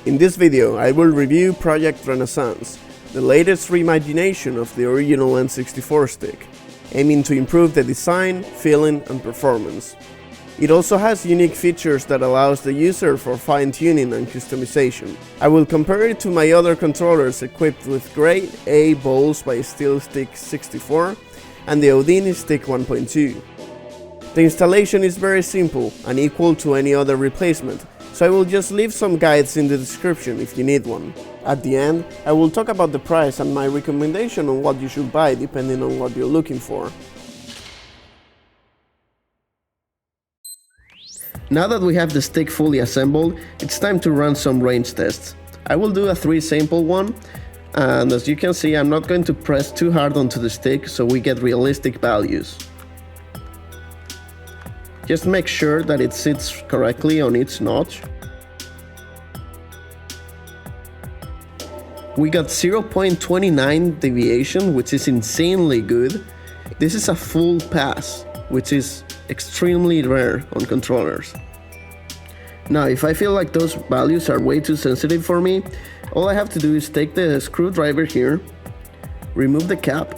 In this video, I will review Project Renaissance, the latest reimagination of the original N64 stick, aiming to improve the design, feeling and performance. It also has unique features that allows the user for fine-tuning and customization. I will compare it to my other controllers equipped with Grade A balls by SteelStick 64 and the Odin Stick 1.2. The installation is very simple and equal to any other replacement, so I will just leave some guides in the description if you need one. At the end, I will talk about the price and my recommendation on what you should buy depending on what you're looking for. Now that we have the stick fully assembled, it's time to run some range tests. I will do a 3 sample one, and as you can see, I'm not going to press too hard onto the stick so we get realistic values. Just make sure that it sits correctly on each notch. We got 0.29 deviation, which is insanely good. This is a full pass, which is extremely rare on controllers. Now, if I feel like those values are way too sensitive for me, all I have to do is take the screwdriver here, remove the cap,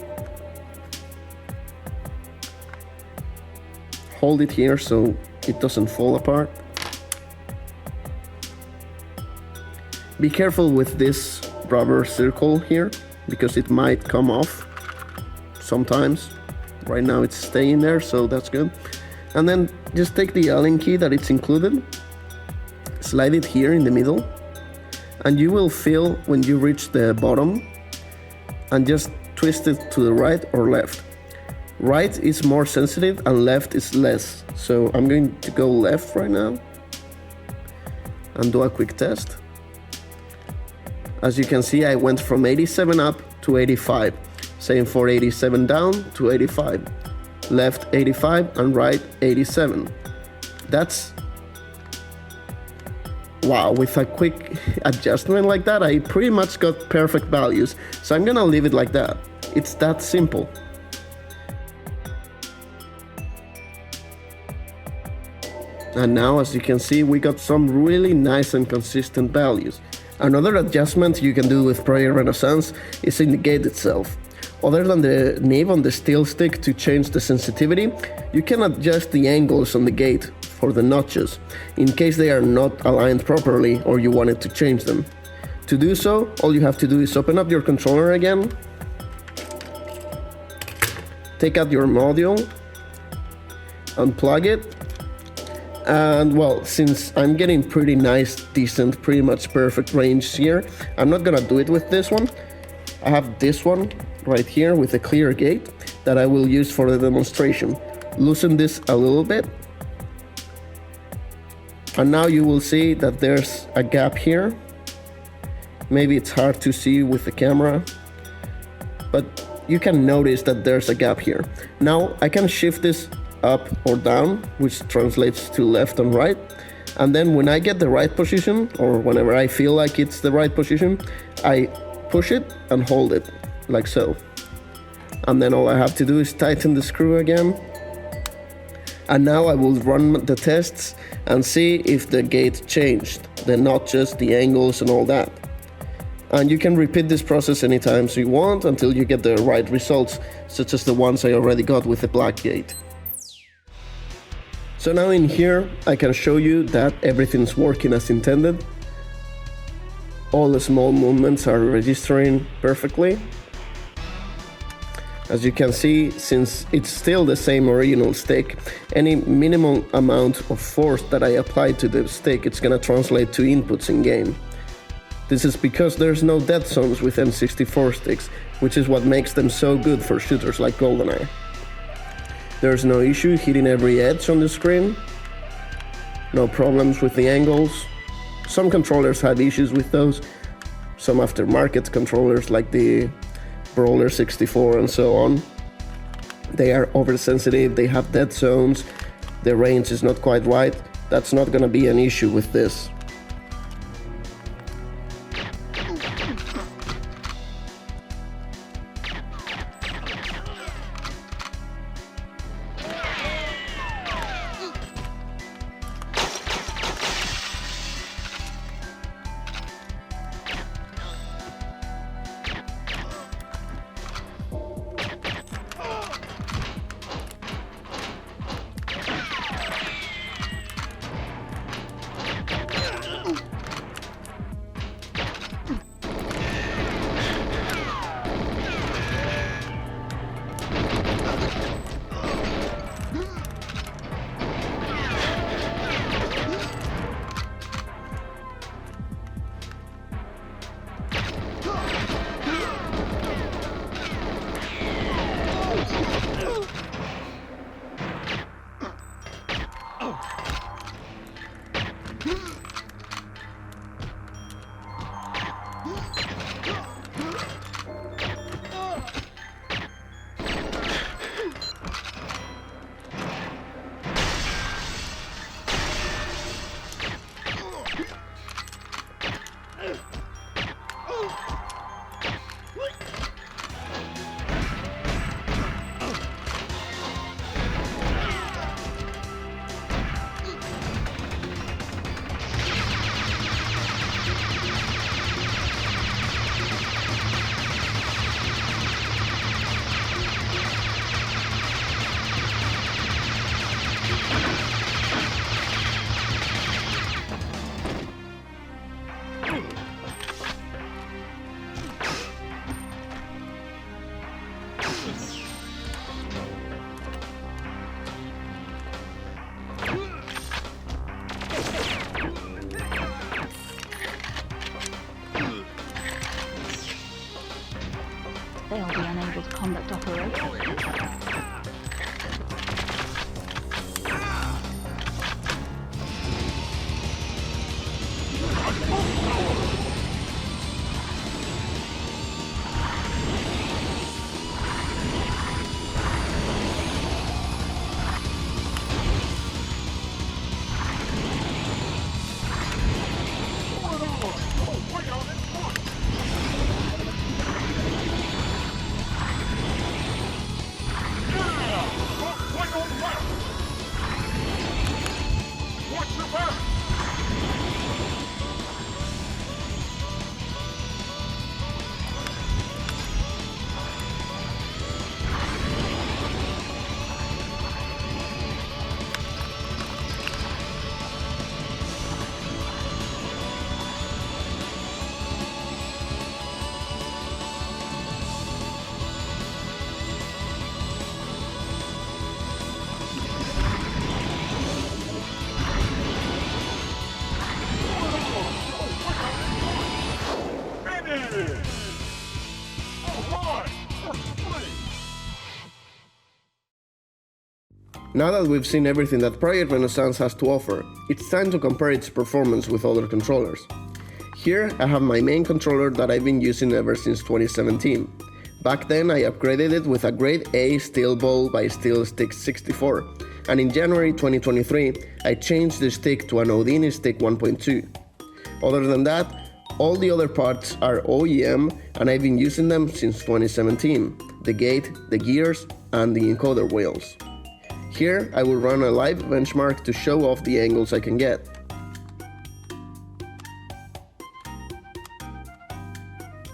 hold it here so it doesn't fall apart. Be careful with this rubber circle here because it might come off sometimes. Right now it's staying there, so that's good. And then just take the Allen key that it's included, slide it here in the middle, and you will feel when you reach the bottom, and just twist it to the right or left. Right is more sensitive and left is less, so I'm going to go left right now and do a quick test. As you can see, I went from 87 up to 85, same for 87 down to 85, left 85 and right 87. That's wow, with a quick adjustment like that, I pretty much got perfect values, so I'm gonna leave it like that. It's that simple. And now, as you can see, we got some really nice and consistent values. Another adjustment you can do with Project Renaissance is in the gate itself. Other than the nib on the steel stick to change the sensitivity, you can adjust the angles on the gate for the notches, in case they are not aligned properly or you wanted to change them. To do so, all you have to do is open up your controller again, take out your module, unplug it, and well, since I'm getting pretty nice, decent, pretty much perfect range here, I'm not gonna do it with this one. I have this one right here with a clear gate that I will use for the demonstration. Loosen this a little bit, and now you will see that there's a gap here. Maybe it's hard to see with the camera, but you can notice that there's a gap here. Now I can shift this up or down, which translates to left and right, and then when I get the right position, or whenever I feel like it's the right position, I push it and hold it like so, and then all I have to do is tighten the screw again. And now I will run the tests and see if the gate changed, the notches, the angles and all that. And you can repeat this process anytime you want until you get the right results, such as the ones I already got with the black gate. So now in here I can show you that everything's working as intended. All the small movements are registering perfectly. As you can see, since it's still the same original stick, any minimal amount of force that I apply to the stick, it's gonna translate to inputs in game. This is because there's no dead zones with N64 sticks, which is what makes them so good for shooters like GoldenEye. There's no issue hitting every edge on the screen, no problems with the angles. Some controllers have issues with those, some aftermarket controllers like the Brawler 64 and so on. They are oversensitive, they have dead zones, the range is not quite right. That's not gonna be an issue with this. They'll be unable to conduct operations. Now that we've seen everything that Project Renaissance has to offer, it's time to compare its performance with other controllers. Here I have my main controller that I've been using ever since 2017. Back then I upgraded it with a grade A steel ball by Steel Stick 64, and in January 2023 I changed the stick to an Odini Stick 1.2. Other than that, all the other parts are OEM and I've been using them since 2017, the gate, the gears, and the encoder wheels. Here I will run a live benchmark to show off the angles I can get.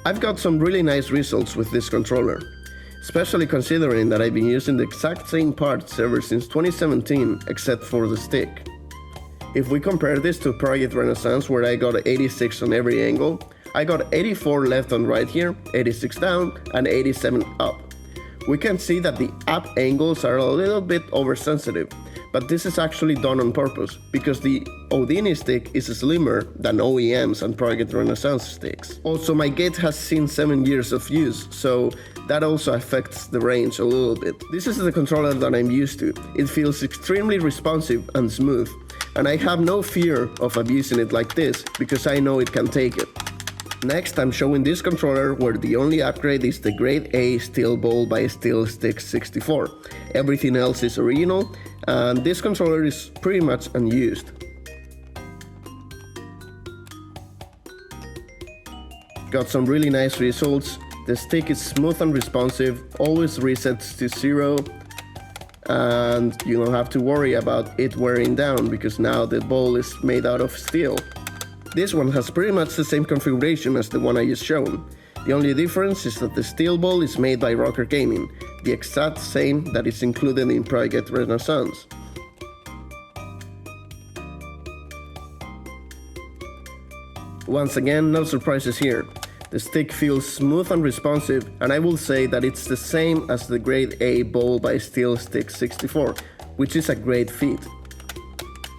I've got some really nice results with this controller, especially considering that I've been using the exact same parts ever since 2017 except for the stick. If we compare this to Project Renaissance where I got 86 on every angle, I got 84 left and right here, 86 down and 87 up. We can see that the up angles are a little bit oversensitive, but this is actually done on purpose, because the Odini stick is slimmer than OEMs and Project Renaissance sticks. Also, my gate has seen 7 years of use, so that also affects the range a little bit. This is the controller that I'm used to. It feels extremely responsive and smooth, and I have no fear of abusing it like this, because I know it can take it. Next, I'm showing this controller where the only upgrade is the grade A steel ball by Steel Stick 64. Everything else is original, and this controller is pretty much unused. Got some really nice results. The stick is smooth and responsive, always resets to 0, and you don't have to worry about it wearing down because now the ball is made out of steel. This one has pretty much the same configuration as the one I just shown. The only difference is that the steel ball is made by RockerGaming, the exact same that is included in Project Renaissance. Once again, no surprises here. The stick feels smooth and responsive, and I will say that it's the same as the grade A ball by Steel Stick 64, which is a great feat.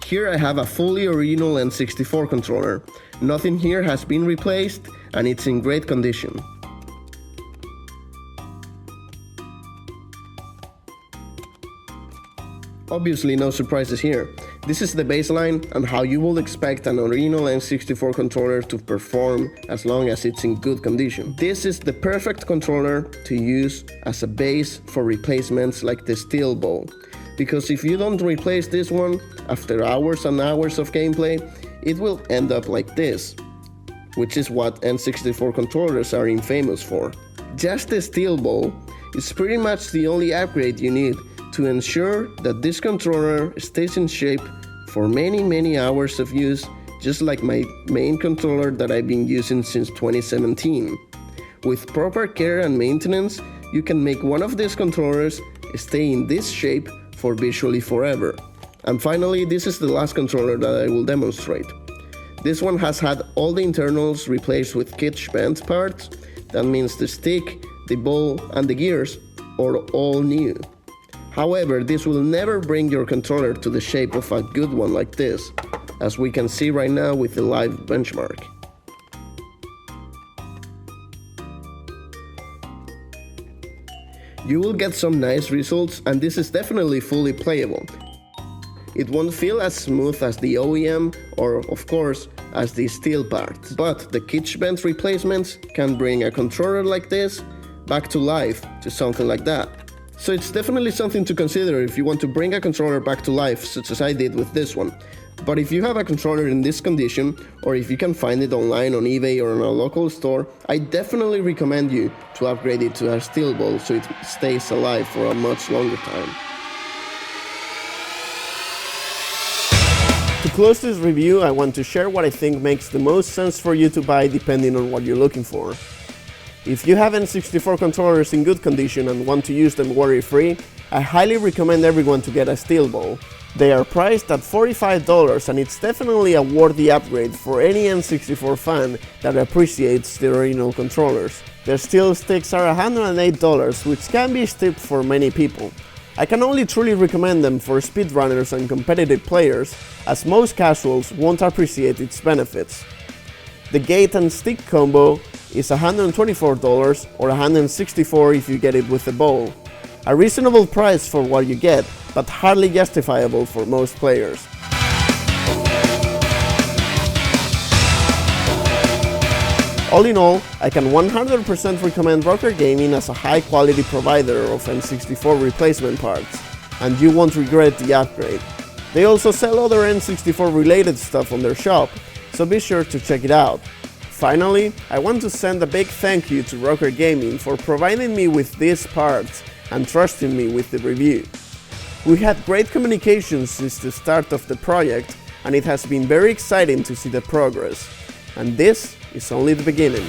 Here I have a fully original N64 controller. Nothing here has been replaced and it's in great condition. Obviously no surprises here. This is the baseline and how you would expect an original N64 controller to perform as long as it's in good condition. This is the perfect controller to use as a base for replacements like the steel ball. Because if you don't replace this one, after hours and hours of gameplay, it will end up like this, which is what N64 controllers are infamous for. Just the steel ball is pretty much the only upgrade you need to ensure that this controller stays in shape for many hours of use, just like my main controller that I've been using since 2017. With proper care and maintenance, you can make one of these controllers stay in this shape for visually forever. And finally, this is the last controller that I will demonstrate. This one has had all the internals replaced with kit bent parts. That means the stick, the ball, and the gears are all new. However, this will never bring your controller to the shape of a good one like this, as we can see right now with the live benchmark. You will get some nice results, and this is definitely fully playable. It won't feel as smooth as the OEM or, of course, as the steel parts, but the kit bent replacements can bring a controller like this back to life to something like that. So it's definitely something to consider if you want to bring a controller back to life, such as I did with this one. But if you have a controller in this condition, or if you can find it online on eBay or in a local store, I definitely recommend you to upgrade it to a steel ball so it stays alive for a much longer time. To close this review, I want to share what I think makes the most sense for you to buy depending on what you're looking for. If you have N64 controllers in good condition and want to use them worry-free, I highly recommend everyone to get a steel ball. They are priced at $45 and it's definitely a worthy upgrade for any N64 fan that appreciates the original controllers. Their steel sticks are $108, which can be steep for many people. I can only truly recommend them for speedrunners and competitive players, as most casuals won't appreciate its benefits. The gate and stick combo is $124 or $164 if you get it with the ball. A reasonable price for what you get, but hardly justifiable for most players. All in all, I can 100% recommend RockerGaming as a high-quality provider of N64 replacement parts, and you won't regret the upgrade. They also sell other N64 related stuff on their shop, so be sure to check it out. Finally, I want to send a big thank you to RockerGaming for providing me with these parts and trusting me with the review. We had great communication since the start of the project, and it has been very exciting to see the progress. And this is only the beginning.